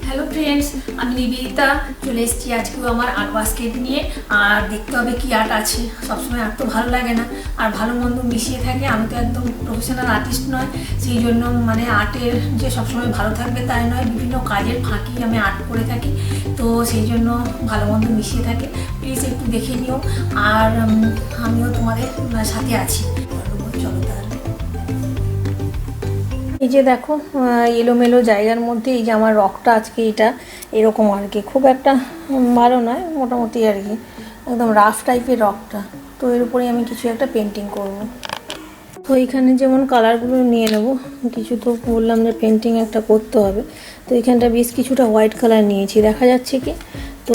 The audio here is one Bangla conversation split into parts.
হ্যালো ফ্রেন্ডস, আমি নিবেদিতা চলে এসেছি আজকেও আমার আর্ট বাস্কেট নিয়ে। আর দেখতে হবে কি আর্ট আছে। সবসময় আর্ট তো ভালো লাগে না, আর ভালো মন্দ মিশিয়ে থাকে। আমি তো একদম প্রফেশনাল আর্টিস্ট নয়, সেই জন্য মানে আর্টের যে সবসময় ভালো থাকবে তাই নয়, বিভিন্ন কাজের ফাঁকি আমি আর্ট করে থাকি, তো সেই জন্য ভালো মন্দ মিশিয়ে থাকে। প্লিজ একটু দেখে নিও, আর আমিও তোমাদের সাথে আছি। চলো তাহলে। এই যে দেখো, এলোমেলো জায়গার মধ্যে এই যে আমার রকটা আজকে এটা এরকম আর কি, খুব একটা ভালো নয়, মোটামুটি আর কি, একদম রাফ টাইপের রকটা। তো এর উপরে আমি কিছু একটা পেন্টিং করব। তো এখানে যেমন কালারগুলো নিয়ে নেব, কিছু তো বললাম যে পেন্টিং একটা করতে হবে। তো এখানটা বেশ কিছুটা হোয়াইট কালার নিয়েছি, দেখা যাচ্ছে কি। তো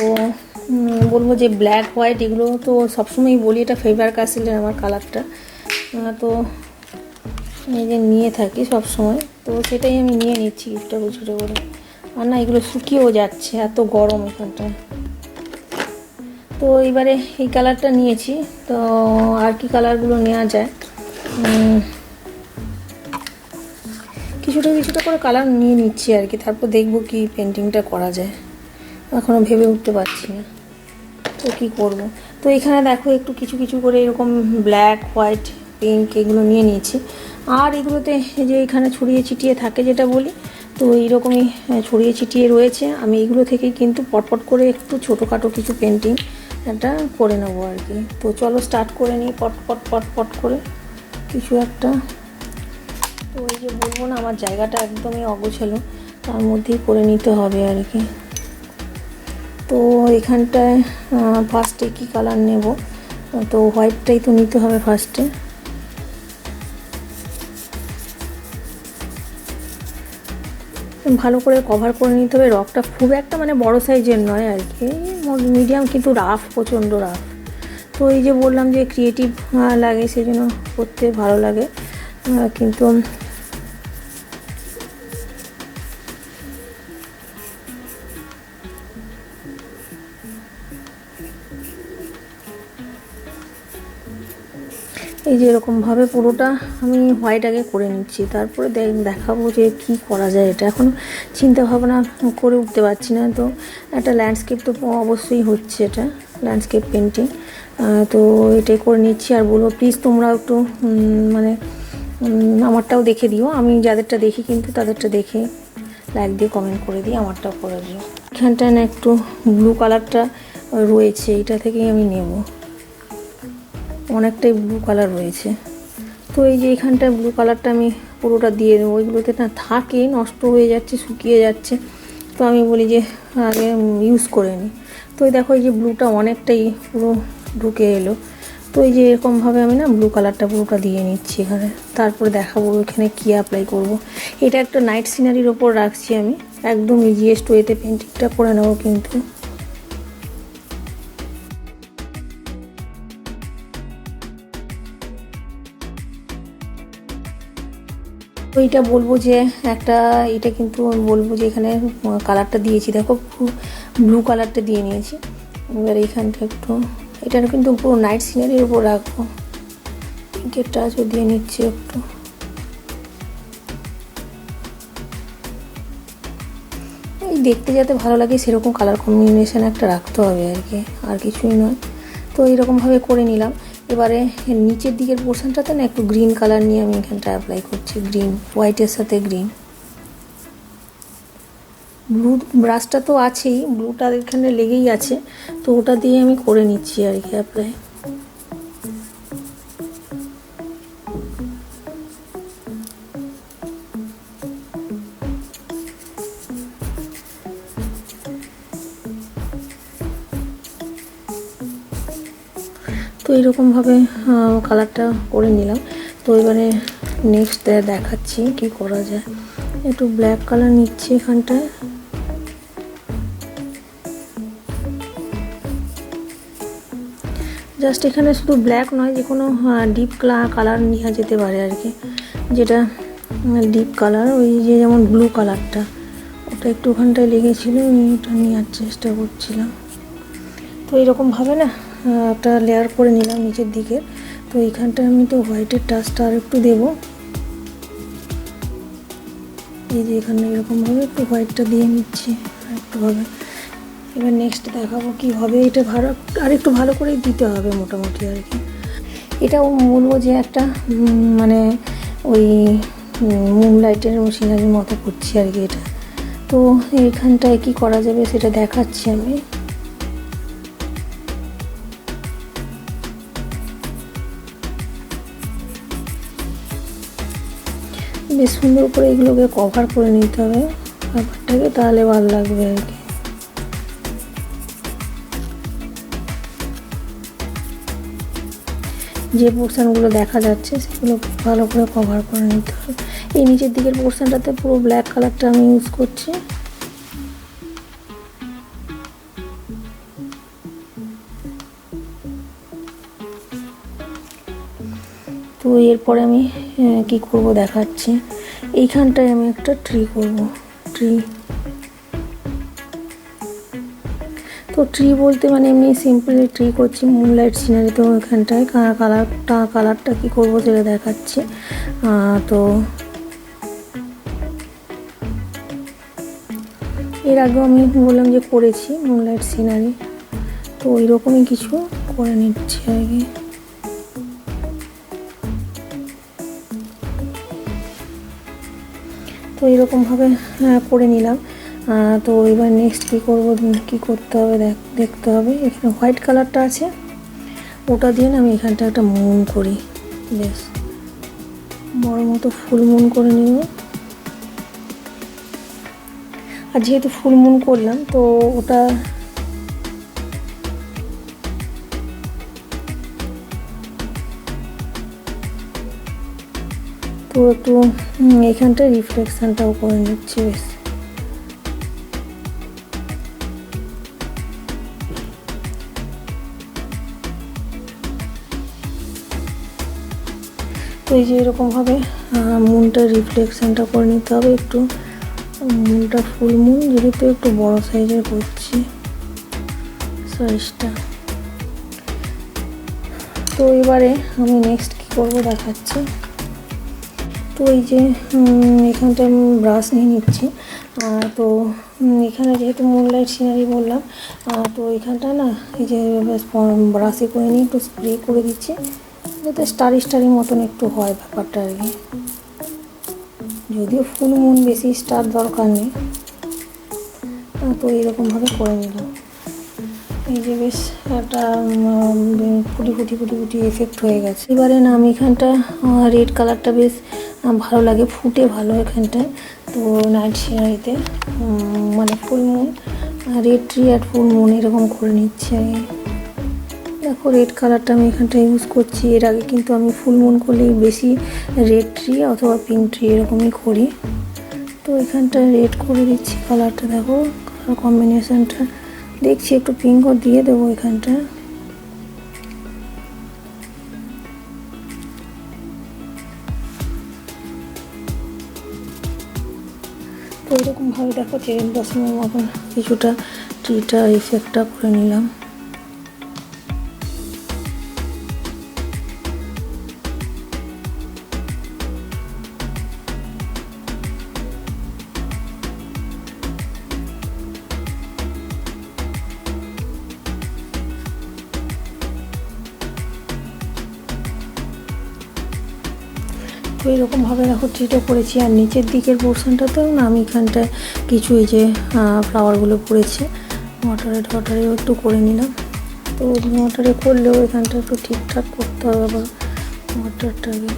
বলবো যে ব্ল্যাক হোয়াইট এগুলো তো সবসময়ই বলি, এটা ফেভার কাস্টেলের আমার কালারটা। তো এই যে নিয়ে থাকি সব সময়, তো সেটাই আমি নিয়ে নিচ্ছি কিছুটা ছোটো করে। আর না, এগুলো শুকিয়েও যাচ্ছে, এত গরম এখানটায়। তো এবারে এই কালারটা নিয়েছি, তো আর কি কালারগুলো নেওয়া যায়, কিছুটা কিছুটা করে কালার নিয়ে নিচ্ছি আর কি। তারপর দেখবো কি পেন্টিংটা করা যায়, এখনও ভেবে উঠতে পারছি না তো কী করব। তো এখানে দেখো একটু কিছু কিছু করে এরকম ব্ল্যাক হোয়াইট পিঙ্ক এগুলো নিয়ে নিয়েছি। আর এগুলোতে যে এখানে ছড়িয়ে ছিটিয়ে থাকে যেটা বলি, তো এইরকমই ছড়িয়ে ছিটিয়ে রয়েছে। আমি এগুলো থেকেই কিন্তু পটপট করে একটু ছোটোখাটো কিছু পেন্টিং একটা করে নেবো আর কি। তো চলো স্টার্ট করে নিই পট করে কিছু একটা। তো এই যে বলবো না, আমার জায়গাটা একদমই অগোছালো, তার মধ্যেই করে নিতে হবে আর কি। তো এখানটায় ফার্স্টে কী কালার নেব, তো হোয়াইটটাই তো নিতে হবে ফার্স্টে। ভালো করে কভার করে নিতে হবে। রকটা খুব একটা মানে বড় সাইজের নয় আর কি, মিডিয়াম, কিন্তু রাফ, প্রচণ্ড রাফ। তো এই যে বললাম যে ক্রিয়েটিভ লাগে, সেই জন্য করতে ভালো লাগে, কিন্তু এই যে এরকমভাবে পুরোটা আমি হোয়াইট আগে করে নিচ্ছি, তারপরে দেখাবো যে কি করা যায়। এটা এখন চিন্তা ভাবনা করে উঠতে পারছি না। তো একটা ল্যান্ডস্কেপ তো অবশ্যই হচ্ছে, এটা ল্যান্ডস্কেপ পেন্টিং। তো এটাই করে নিচ্ছি। আর বলবো প্লিজ তোমরাও একটু মানে আমারটাও দেখে দিও। আমি যাদেরটা দেখি কিন্তু তাদেরটা দেখে লাইক দিয়ে কমেন্ট করে দিই, আমারটাও করে দিও। এখানটায় না একটু ব্লু কালারটা রয়েছে, এটা থেকেই আমি নেব, অনেকটাই ব্লু কালার রয়েছে। তো এই যে এখানটায় ব্লু কালারটা আমি পুরোটা দিয়ে দেবো। ওইগুলোতে না থাকে, নষ্ট হয়ে যাচ্ছে, শুকিয়ে যাচ্ছে, তো আমি বলি যে আগে ইউজ করে নিই। তো এই দেখো, এই যে ব্লুটা অনেকটাই পুরো ঢুকে এলো। তো এই যে এরকমভাবে আমি না ব্লু কালারটা পুরোটা দিয়ে নিচ্ছি এখানে। তারপরে দেখাবো এখানে কী অ্যাপ্লাই করব। এটা একটা নাইট সিনারির ওপর রাখছি আমি, একদম ইজিয়েস্ট ওয়েতে পেন্টিংটা করে নেবো কিন্তু। ওইটা বলবো যে একটা, এটা কিন্তু বলবো যে এখানে কালারটা দিয়েছি, দেখো ব্লু কালারটা দিয়ে নিয়েছি। এবার এইখানটা একটু, এটা কিন্তু পুরো নাইট সিনারির উপর রাখবো। পিঙ্কের টাচও দিয়ে নিচ্ছি একটু। এই দেখতে যাতে ভালো লাগে সেরকম কালার কম্বিনেশান একটা রাখতে হবে আর কি, আর কিছুই নয়। তো এইরকমভাবে করে নিলাম। এবারে নিচের দিকের পোর্শনটাতে না একটু গ্রিন কালার নিয়ে আমি এখানটা অ্যাপ্লাই করছি, গ্রিন, হোয়াইটের সাথে গ্রিন। ব্লু ব্রাশটা তো আছেই, ব্লুটা এখানে লেগেই আছে, তো ওটা দিয়ে আমি করে নিচ্ছি আর কি অ্যাপ্লাই। তো এইরকমভাবে কালারটা করে নিলাম। তো এবারে নেক্সট দেখাচ্ছি কি করা যায়। একটু ব্ল্যাক কালার নিচ্ছি এখানটায়। জাস্ট এখানে শুধু ব্ল্যাক নয়, যে কোনো ডিপ কালার নেওয়া যেতে পারে আর কি, যেটা ডিপ কালার, ওই যে যেমন ব্লু কালারটা, ওটা একটু ওখানটায় লেগেছিলো, ওটা নেওয়ার চেষ্টা করছিলাম। তো এইরকমভাবে না একটা লেয়ার করে নিলাম নিচের দিকে। তো এইখানটায় আমি তো হোয়াইটের টাচটা আর একটু দেবো। এই যে এখানে এরকমভাবে একটু হোয়াইটটা দিয়ে নিচ্ছি একটুভাবে। এবার নেক্সট দেখাবো কীভাবে এটা আর একটু ভালো করে দিতে হবে মোটামুটি আর কি। এটাও বলবো যে একটা মানে ওই মুনলাইটের সিনারির মতো করছি আর কি এটা। তো এইখানটায় কি করা যাবে সেটা দেখাচ্ছি আমি। বেশ সুন্দর করে এগুলোকে কভার করে নিতে হবে ব্যাপারটাকে, তাহলে ভালো লাগবে আর কি। যে পোর্শনগুলো দেখা যাচ্ছে সেগুলো ভালো করে কভার করে নিতে হবে। এই নিচের দিকের পোর্শনটাতে পুরো ব্ল্যাক কালারটা আমি ইউজ করছি। তো এরপরে আমি কি করব দেখাচ্ছি। এইখানটায় আমি একটা ট্রি করব। তো ট্রি বলতে মানে এমনি সিম্পলি ট্রি করছি মুনলাইট সিনারি। তো এখানটায় কালারটা কি করব সেটা দেখাচ্ছি। তো এর আগেও আমি বললাম যে করেছি মুনলাইট সিনারি, তো ওই রকমই কিছু করে নিচ্ছি আর কি। তো এরকমভাবে করে নিলাম। তো এবার নেক্সট কী করতে হবে দেখতে হবে। এখানে হোয়াইট কালারটা আছে, ওটা দিয়ে না আমি এখানটা একটা মুন করি, বেশ বড় মতো ফুল মুন করে নিব। আর যেহেতু ফুল মুন করলাম তো ওটা তো একটু এখানটায় রিফ্লেকশনটাও করে নিচ্ছি বেশ। তো এই যে এরকমভাবে মুনটা রিফ্লেকশনটা করে নিতে হবে একটু। মুনটা ফুল মুন যেহেতু একটু বড় সাইজের করছি সাইজটা। তো এবারে আমি নেক্সট কী করবো দেখাচ্ছি। তো এই যে এখানটা আমি ব্রাশ নিয়ে নিচ্ছি। তো এখানে যেহেতু মুনলাইট সিনারি বললাম, তো এখানটা না এই যে ব্রাশে করে নিয়ে একটু স্প্রে করে দিচ্ছি, যাতে স্টারি মতন একটু হয় ব্যাপারটা আর কি। যদিও ফুল মুন বেশি স্টার দরকার নেই, তো এরকমভাবে করে নিলাম। এই যে বেশ একটা ফুটি এফেক্ট হয়ে গেছে। এবারে না আমি এখানটা রেড কালারটা বেশ ভালো লাগে, ফুটে ভালো এখানটায়। তো নাইট সিনারিতে মানে ফুল মুন, রেড ট্রি আর ফুল মুন এরকম করে নিচ্ছি আমি। দেখো রেড কালারটা আমি এখানটা ইউজ করছি। এর আগে কিন্তু আমি ফুল মুন করলেই বেশি রেড ট্রি অথবা পিঙ্ক ট্রি এরকমই করি। তো এখানটা রেড করে দিচ্ছি কালারটা। দেখো কালার কম্বিনেশনটা দেখছি, একটু পিঙ্কও দিয়ে দেবো এখানটা। তো এরকমভাবে দেখো চেরি ব্লসমের মতন কিছুটা ট্রিটা ইফেক্টটা করে নিলাম। তো এরকমভাবে দেখো ট্রিটা করেছি। আর নিচের দিকের পোর্শনটাতেও না আমি এখানটায় কিছু এই যে ফ্লাওয়ারগুলো পড়েছে ওয়াটারেও একটু করে নিলাম। তো ওয়াটারে করলেও এখানটা একটু ঠিকঠাক করতে হবে আবার ওয়াটারটাকে।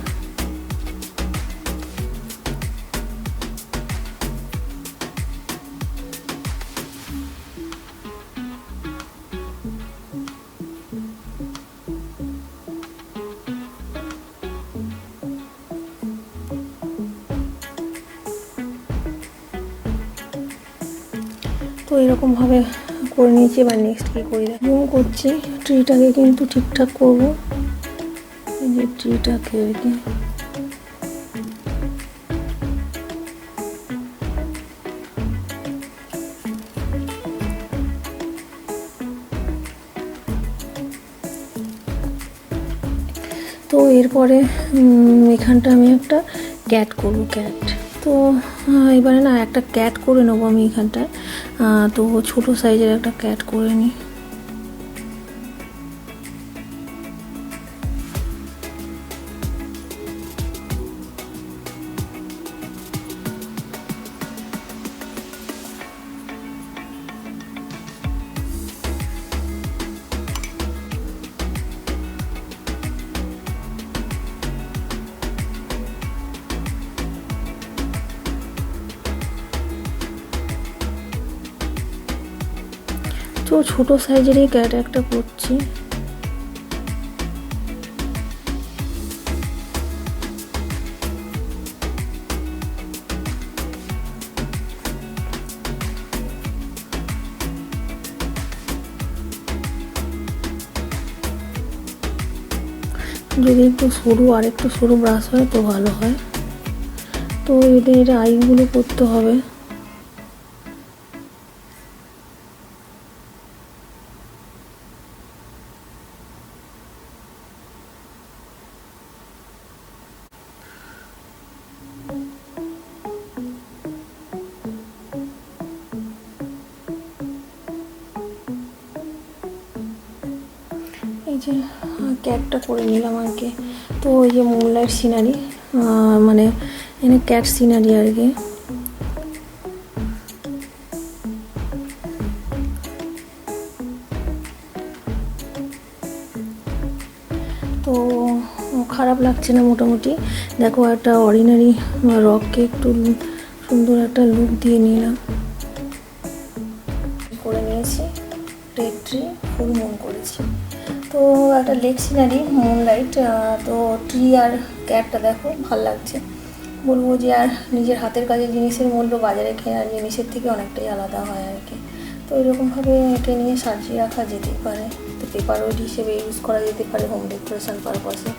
তো এরকমভাবে করে নিয়েছি। এবার নেক্সট কী করি জুম করছি, ট্রিটাকে কিন্তু ঠিকঠাক করবো। এই যে ট্রিটাকে আর কি তো এরপরে এখানটা আমি একটা ক্যাট করব, ক্যাট। তো এবারে না একটা ক্যাট করে নেবো আমি এখানটায়। তো ছোট সাইজের একটা ক্যাট করে নিই। তো ছোট সাইজেরই ক্যাট একটা করছি। যদি একটু সরু, আর একটু সরু ব্রাশ হয় তো ভালো হয়। তো এদের আইগুলো করতে হবে। এই যে ক্যাটটা করে নিলাম আর কি। তো ওই যে মুনলাইট সিনারি, মানে এনে ক্যাট সিনারি আর কি। তো খারাপ লাগছে না মোটামুটি। দেখো একটা অর্ডিনারি রককে একটু সুন্দর একটা লুক দিয়ে নিলাম, করে নিয়েছি। রেড ট্রি, ফুল মুন করেছি। তো একটা লেক সিনারি, মুনলাইট। তো ট্রি আর ক্যাটটা দেখো ভাল লাগছে। বলবো যে আর নিজের হাতের কাজের জিনিসের মূল্য বাজারে কেনার জিনিসের থেকে অনেকটাই আলাদা হয় আর কি। তো এরকমভাবে এঁকে নিয়ে সাজিয়ে রাখা যেতেই পারে। তো পেপার ওয়েট হিসেবে ইউজ করা যেতে পারে হোম ডেকোরেশন পারপাসে।